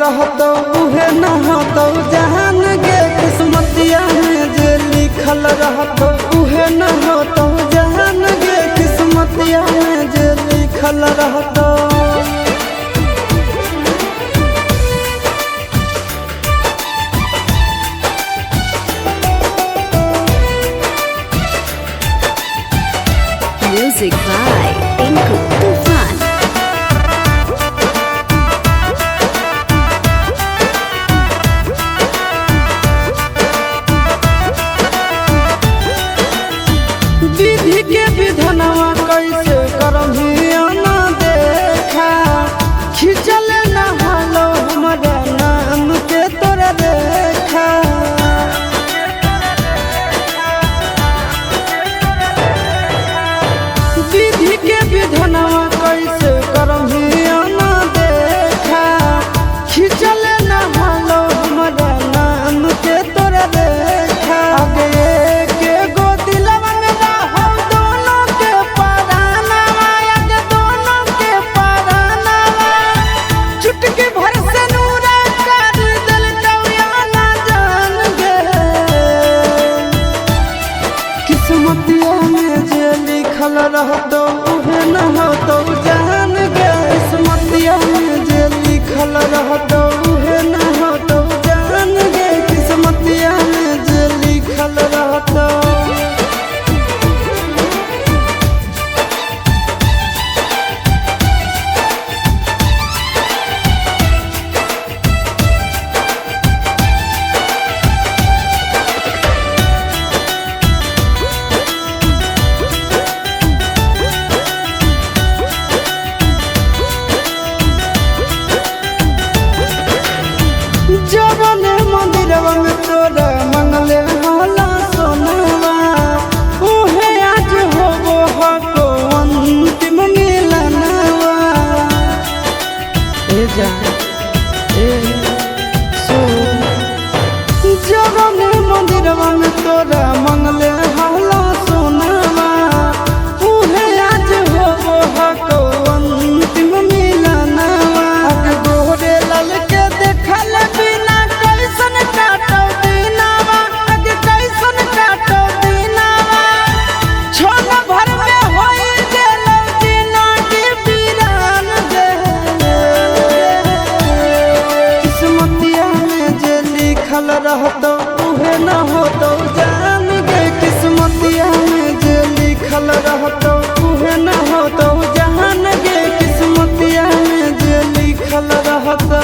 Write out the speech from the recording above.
रहतो उहे न होतो जहान गे किस्मतिया में जे लिखल रहतो उहे न होतो जहान गे किस्मतिया में जे लिखल रहतो। Music by Tinku Tufan. विधि के विधनवा कैसे करहिया ना देखा खिंचल न हलो हमारा नाम के तोरा देखा। विधि के विधनवा कैसे करहिया ना देखा खिंचल न हलो हमारा नाम के तोरा देखा। आगे के गो दिलवा में रहो दोनों के परानवा आगे दोनों के परानवा चुटकी भर से नूरा कर दिल कौया ना जान गे किस्मतिया में जे लिखल रहतो उहे न होतो जान गे किस्मतिया में जे लिखल रहतो उहे न होतो जान गे किस्मतिया में जे लिखल रहतो। जवन मंदिरवा में तोरा मंगले हाला सोनवा उहे आज होबो हको अंतिम मिलनवा। ए जा ए सो जवन मंदिरवा में तोरा मंगले हाला सोनवा उहे आज होबो हको अंतिम मिलनवा। आगे गोरे लाल के देखल बिना कैसन काटो दिनवा आगे कैसन काटो दिनवा छोन भर में होई गेलो जिंदगी वीरान गे किस्मतिया में जे लिखल रहतो उहे न होतो जान गे किस्मतिया में जे लिखल रहतो उहे न होतो जहान गे किस्मतिया में जे लिखल रहतो।